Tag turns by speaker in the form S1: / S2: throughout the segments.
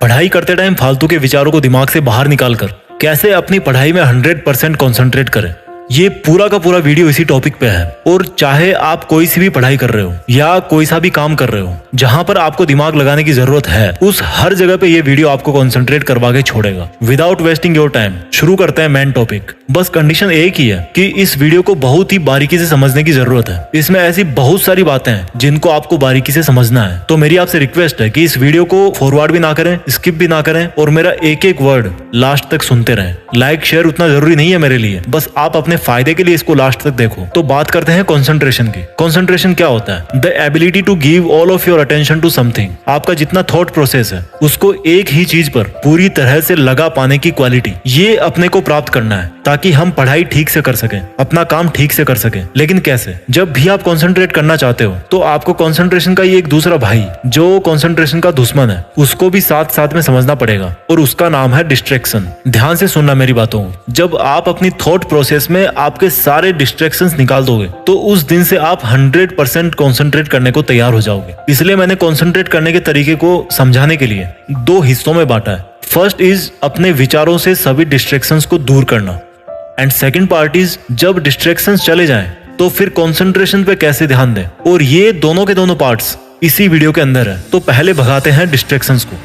S1: पढ़ाई करते टाइम फालतू के विचारों को दिमाग से बाहर निकालकर कैसे अपनी पढ़ाई में 100% कॉन्सेंट्रेट करें, ये पूरा का पूरा वीडियो इसी टॉपिक पे है। और चाहे आप कोई सी भी पढ़ाई कर रहे हो या कोई सा भी काम कर रहे हो जहां पर आपको दिमाग लगाने की जरूरत है, उस हर जगह पे ये वीडियो आपको कॉन्सेंट्रेट करवा के छोड़ेगा। विदाउट वेस्टिंग योर टाइम शुरू करते हैं मेन टॉपिक। बस कंडीशन एक ही है कि इस वीडियो को बहुत ही बारीकी से समझने की जरूरत है। इसमें ऐसी बहुत सारी बातें हैं जिनको आपको बारीकी से समझना है। तो मेरी आपसे रिक्वेस्ट है कि इस वीडियो को फॉरवर्ड भी ना करें, स्किप भी ना करें और मेरा एक एक वर्ड लास्ट तक सुनते रहें। लाइक शेयर उतना जरूरी नहीं है मेरे लिए, बस आप अपने फायदे के लिए इसको लास्ट तक देखो। तो बात करते हैं कंसंट्रेशन की। कंसंट्रेशन क्या होता है? The ability to give all of your attention to something. आपका जितना थॉट प्रोसेस है उसको एक ही चीज पर पूरी तरह से लगा पाने की क्वालिटी, ये अपने को प्राप्त करना है ताकि हम पढ़ाई ठीक से कर सकें, अपना काम ठीक से कर सकें। लेकिन कैसे? जब भी आप कंसंट्रेट करना चाहते हो तो आपको कंसंट्रेशन का ये एक दूसरा भाई जो कंसंट्रेशन का दुश्मन है उसको भी साथ साथ में समझना पड़ेगा और उसका नाम है डिस्ट्रैक्शन। ध्यान से सुनना मेरी बातों को। जब आप अपनी थॉट प्रोसेस में आपके सारे डिस्ट्रैक्शंस निकाल दोगे तो उस दिन से आप 100% कंसंट्रेट करने को तैयार हो जाओगे। इसलिए मैंने कंसंट्रेट करने के तरीके को समझाने के लिए दो हिस्सों में बांटा है। फर्स्ट इज अपने विचारों से सभी डिस्ट्रैक्शंस को दूर करना, एंड सेकंड पार्ट इज जब डिस्ट्रैक्शंस चले जाएं तो फिर कंसंट्रेशन पे कैसे ध्यान दें। और ये दोनों के दोनों पार्ट्स इसी वीडियो के अंदर है। तो पहले भगाते हैं डिस्ट्रैक्शंस को।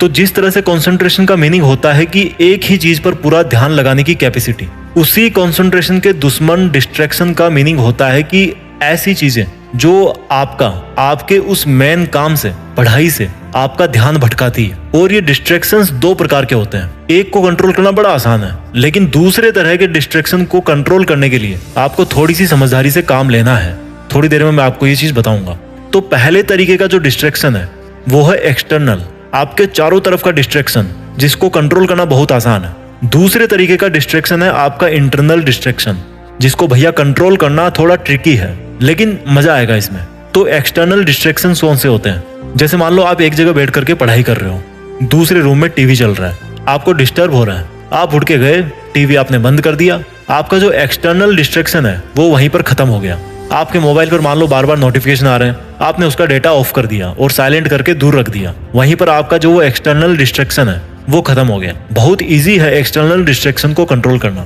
S1: तो जिस तरह से कंसंट्रेशन का मीनिंग होता है कि एक ही चीज पर पूरा ध्यान लगाने की कैपेसिटी, उसी कंसंट्रेशन के दुश्मन डिस्ट्रैक्शन का मीनिंग होता है कि ऐसी चीजें जो आपके उस मेन काम से, पढ़ाई से आपका ध्यान भटकाती है। और ये डिस्ट्रैक्शंस दो प्रकार के होते हैं। एक को कंट्रोल करना बड़ा आसान है, लेकिन दूसरे तरह के डिस्ट्रैक्शन को कंट्रोल करने के लिए आपको थोड़ी सी समझदारी से काम लेना है। थोड़ी देर में मैं आपको ये चीज बताऊंगा। तो पहले तरीके का जो डिस्ट्रैक्शन है वो है एक्सटर्नल, आपके चारों तरफ का डिस्ट्रैक्शन जिसको कंट्रोल करना बहुत आसान है। दूसरे तरीके का डिस्ट्रैक्शन है आपका इंटरनल डिस्ट्रैक्शन, जिसको भैया कंट्रोल करना थोड़ा ट्रिकी है, लेकिन मजा आएगा इसमें। तो एक्सटर्नल डिस्ट्रैक्शन कौन से होते हैं? जैसे मान लो आप एक जगह बैठ करके पढ़ाई कर रहे हो, दूसरे रूम में टीवी चल रहा है, आपको डिस्टर्ब हो रहा है, आप उठ के गए, टीवी आपने बंद कर दिया, आपका जो एक्सटर्नल डिस्ट्रैक्शन है वो वहीं पर खत्म हो गया। आपके मोबाइल पर मान लो बार बार नोटिफिकेशन आ रहे हैं, आपने उसका डेटा ऑफ कर दिया और साइलेंट करके दूर रख दिया, वहीं पर आपका जो वो एक्सटर्नल डिस्ट्रैक्शन है वो खत्म हो गया। बहुत इजी है एक्सटर्नल डिस्ट्रैक्शन को कंट्रोल करना।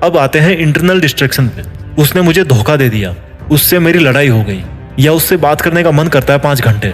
S1: अब आते हैं इंटरनल डिस्ट्रैक्शन पे। उसने मुझे धोखा दे दिया, उससे मेरी लड़ाई हो गई, या उससे बात करने का मन करता है 5 घंटे,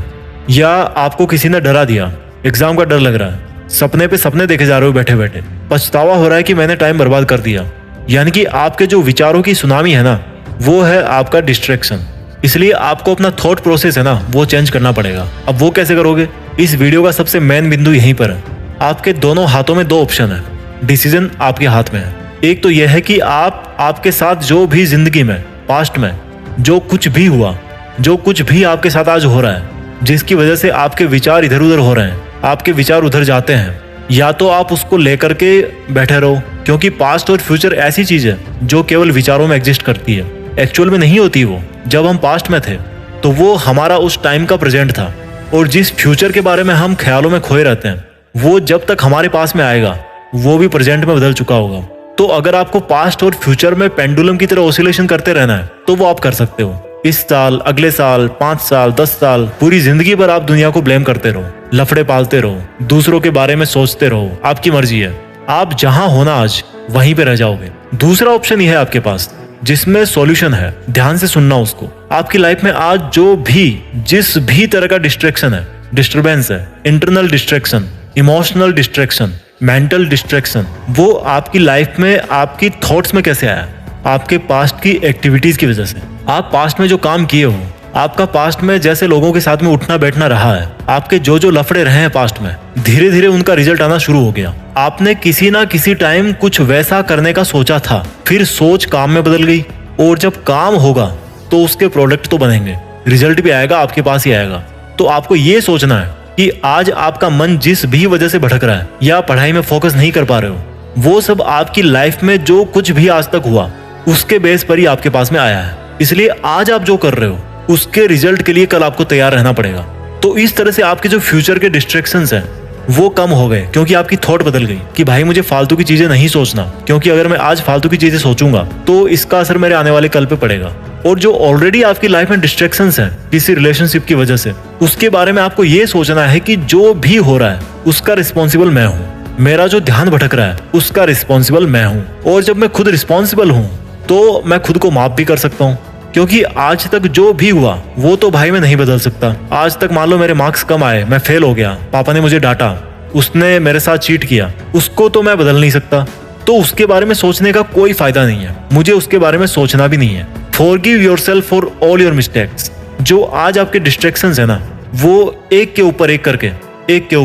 S1: या आपको किसी ने डरा दिया, एग्जाम का डर लग रहा है, सपने पे सपने देखे जा रहे हो बैठे बैठे, पछतावा हो रहा है कि मैंने टाइम बर्बाद कर दिया। यानी कि आपके जो विचारों की सुनामी है ना, वो है आपका डिस्ट्रैक्शन। इसलिए आपको अपना थॉट प्रोसेस है ना वो चेंज करना पड़ेगा। अब वो कैसे करोगे? इस वीडियो का सबसे मेन बिंदु यहीं पर है। आपके दोनों हाथों में 2 ऑप्शन है, डिसीजन आपके हाथ में है। एक तो यह है कि आपके साथ जो भी जिंदगी में, पास्ट में जो कुछ भी हुआ, जो कुछ भी आपके साथ आज हो रहा है, जिसकी वजह से आपके विचार इधर उधर हो रहे हैं, आपके विचार उधर जाते हैं, या तो आप उसको लेकर के बैठे रहो, क्योंकि पास्ट और फ्यूचर ऐसी चीज है जो केवल विचारों में एग्जिस्ट करती है, एक्चुअल में नहीं होती। वो जब हम पास्ट में थे तो वो हमारा उस टाइम का प्रेजेंट था, और जिस फ्यूचर के बारे में हम ख्यालों में खोए रहते हैं वो जब तक हमारे पास में आएगा वो भी प्रेजेंट में बदल चुका होगा। तो अगर आपको पास्ट और फ्यूचर में पेंडुलम की तरह ऑसिलेशन करते रहना है तो वो आप कर सकते हो। इस साल, अगले साल, 5 साल, 10 साल, पूरी जिंदगी भर आप दुनिया को ब्लेम करते रहो, लफड़े पालते रहो, दूसरों के बारे में सोचते रहो, आपकी मर्जी है। आप जहां होना आज वहीं पे रह जाओगे। दूसरा ऑप्शन यह है आपके पास, जिसमें सॉल्यूशन है। ध्यान से सुनना उसको। आपकी लाइफ में आज जो भी, जिस भी तरह का डिस्ट्रैक्शन है, डिस्टर्बेंस है, internal distraction, emotional distraction, mental distraction, वो आपकी लाइफ में, आपकी थॉट्स में कैसे आया? आपके पास्ट की एक्टिविटीज की वजह से। आप पास्ट में जो काम किए हो, आपका पास्ट में जैसे लोगों के साथ में उठना बैठना रहा है, आपके जो जो लफड़े रहे हैं पास्ट में, धीरे धीरे उनका रिजल्ट आना शुरू हो गया। आपने किसी ना किसी टाइम कुछ वैसा करने का सोचा था, फिर सोच काम में बदल गई, और जब काम होगा तो उसके प्रोडक्ट तो बनेंगे, रिजल्ट भी आएगा, आपके पास ही आएगा। तो आपको ये सोचना है कि आज आपका मन जिस भी वजह से भटक रहा है या पढ़ाई में फोकस नहीं कर पा रहे हो, वो सब आपकी लाइफ में जो कुछ भी आज तक हुआ उसके बेस पर ही आपके पास में आया है। इसलिए आज आप जो कर रहे हो उसके रिजल्ट के लिए कल आपको तैयार रहना पड़ेगा। तो इस तरह से आपके जो फ्यूचर के डिस्ट्रैक्शंस हैं वो कम हो गए, क्योंकि आपकी थॉट बदल गई कि भाई मुझे फालतू की चीजें नहीं सोचना, क्योंकि अगर मैं आज फालतू की चीजें सोचूंगा तो इसका असर मेरे आने वाले कल पे पड़ेगा। और जो ऑलरेडी आपकी लाइफ में डिस्ट्रैक्शंस हैं किसी रिलेशनशिप की वजह से, उसके बारे में आपको ये सोचना है कि जो भी हो रहा है उसका रिस्पॉन्सिबल मैं हूँ। मेरा जो ध्यान भटक रहा है उसका रिस्पॉन्सिबल मैं हूँ। और जब मैं खुद रिस्पॉन्सिबल हूँ तो मैं खुद को माफ भी कर सकता हूँ, क्योंकि आज तक जो भी हुआ वो तो भाई मैं नहीं बदल सकता। आज तक मान लो मेरे मार्क्स कम आए, मैं फेल हो गया, पापा ने मुझे डांटा, उसने मेरे साथ चीट किया, उसको तो मैं बदल नहीं सकता। तो उसके बारे में सोचने का कोई फायदा नहीं है, मुझे उसके बारे में सोचना भी नहीं है। Forgive yourself for all your mistakes. जो आज आपके डिस्ट्रैक्शंस है ना, वो एक के ऊपर एक करके, एक के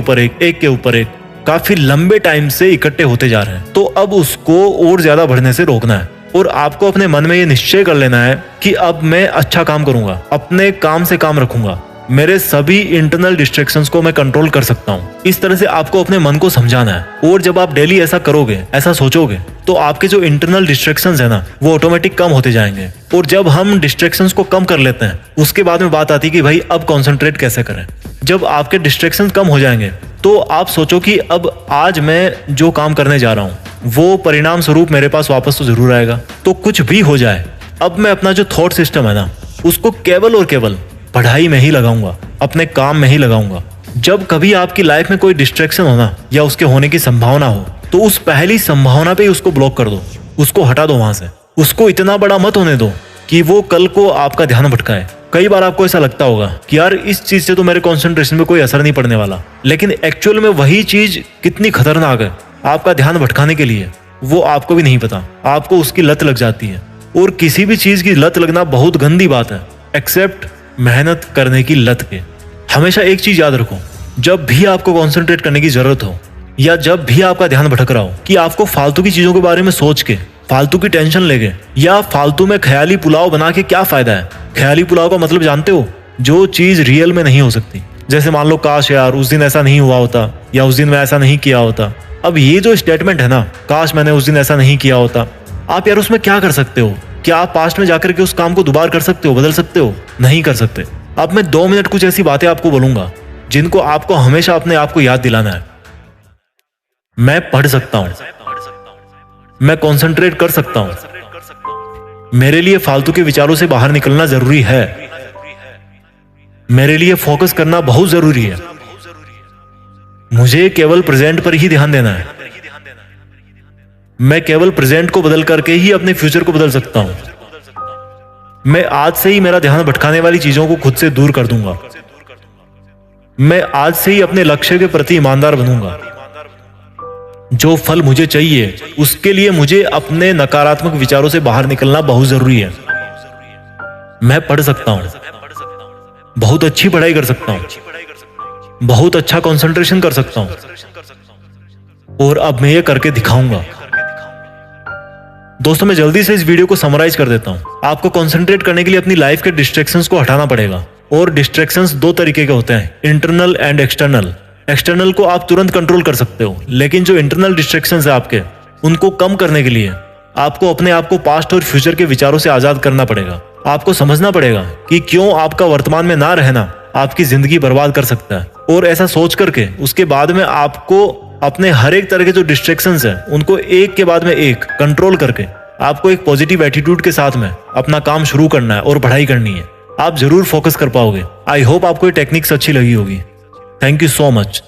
S1: ऊपर एक काफी लंबे टाइम से इकट्ठे होते जा रहे हैं। तो अब उसको और ज्यादा बढ़ने से रोकना है और आपको अपने मन में ये निश्चय कर लेना है कि अब मैं अच्छा काम करूंगा, अपने काम से काम रखूंगा, मेरे सभी इंटरनल डिस्ट्रैक्शंस को मैं कंट्रोल कर सकता हूँ। इस तरह से आपको अपने मन को समझाना है। और जब आप डेली ऐसा करोगे, ऐसा सोचोगे, तो आपके जो इंटरनल डिस्ट्रैक्शंस है ना, वो ऑटोमेटिक कम होते जाएंगे। और जब हम डिस्ट्रैक्शंस को कम कर लेते हैं, उसके बाद में बात आती है कि भाई अब कॉन्सेंट्रेट कैसे करें। जब आपके डिस्ट्रैक्शंस कम हो जाएंगे तो आप सोचो कि अब आज मैं जो काम करने जा रहा हूँ वो परिणाम स्वरूप मेरे पास वापस तो जरूर आएगा। तो कुछ भी हो जाए, अब मैं अपना जो थॉट सिस्टम है ना, उसको केवल और केवल पढ़ाई में ही लगाऊंगा, अपने काम में ही लगाऊंगा। जब कभी आपकी लाइफ में कोई डिस्ट्रैक्शन होना या उसके होने की संभावना हो, तो उस पहली संभावना पे ही उसको ब्लॉक कर दो, उसको हटा दो वहां से। उसको इतना बड़ा मत होने दो कि वो कल को आपका ध्यान भटकाए। कई बार आपको ऐसा लगता होगा कि यार इस चीज से तो मेरे कंसंट्रेशन पे कोई असर नहीं पड़ने वाला, लेकिन एक्चुअल में वही चीज कितनी खतरनाक है आपका ध्यान भटकाने के लिए, वो आपको भी नहीं पता। आपको उसकी लत लग जाती है। और किसी भी चीज की लत लगना बहुत गंदी बात है, एक्सेप्ट मेहनत करने की लत के। हमेशा एक चीज याद रखो, जब भी आपको कंसंट्रेट करने की जरूरत हो या जब भी आपका ध्यान भटक रहा हो कि आपको फालतू की चीजों के बारे में सोच के, फालतू की टेंशन लेके या फालतू में ख्याली पुलाव बना के क्या फायदा है। ख्याली पुलाव का मतलब जानते हो? जो चीज रियल में नहीं हो सकती। जैसे मान लो काश यार उस दिन ऐसा नहीं हुआ होता, या उस दिन मैं ऐसा नहीं किया होता। अब ये जो स्टेटमेंट है ना, काश मैंने उस दिन ऐसा नहीं किया होता, आप यार उसमें क्या कर सकते हो? क्या आप पास्ट में जाकर के उस काम को दोबारा कर सकते हो, बदल सकते हो? नहीं कर सकते। अब मैं 2 मिनट कुछ ऐसी बातें आपको बोलूंगा जिनको आपको हमेशा अपने आप को याद दिलाना है। मैं पढ़ सकता हूं, मैं कंसंट्रेट कर सकता हूं, मेरे लिए फालतू के विचारों से बाहर निकलना जरूरी है, मेरे लिए फोकस करना बहुत जरूरी है, मुझे केवल प्रेजेंट पर ही ध्यान देना है, मैं केवल प्रेजेंट को बदल करके ही अपने फ्यूचर को बदल सकता हूं, मैं आज से ही मेरा ध्यान भटकाने वाली चीजों को खुद से दूर कर दूंगा, मैं आज से ही अपने लक्ष्य के प्रति ईमानदार बनूंगा। जो फल मुझे चाहिए उसके लिए मुझे अपने नकारात्मक विचारों से बाहर निकलना बहुत जरूरी है। मैं पढ़ सकता हूं, बहुत अच्छी पढ़ाई कर सकता हूं, बहुत अच्छा कंसंट्रेशन कर सकता हूं, और अब मैं ये करके दिखाऊंगा। दोस्तों, मैं जल्दी से इस वीडियो को समराइज कर देता हूं। आपको कंसंट्रेट करने के लिए अपनी लाइफ के डिस्ट्रैक्शंस को हटाना पड़ेगा। और डिस्ट्रैक्शंस 2 तरीके के होते हैं, इंटरनल एंड एक्सटर्नल। एक्सटर्नल को आप तुरंत कंट्रोल कर सकते हो, लेकिन जो इंटरनल डिस्ट्रैक्शंस है आपके, उनको कम करने के लिए आपको अपने आप को पास्ट और फ्यूचर के विचारों से आजाद करना पड़ेगा। आपको समझना पड़ेगा कि क्यों आपका वर्तमान में ना रहना आपकी जिंदगी बर्बाद कर सकता है। और ऐसा सोच करके उसके बाद में आपको अपने हर एक तरह के जो डिस्ट्रैक्शंस हैं उनको एक के बाद में एक कंट्रोल करके आपको एक पॉजिटिव एटीट्यूड के साथ में अपना काम शुरू करना है और पढ़ाई करनी है। आप जरूर फोकस कर पाओगे। आई होप आपको ये टेक्निक्स अच्छी लगी होगी। Thank you so much.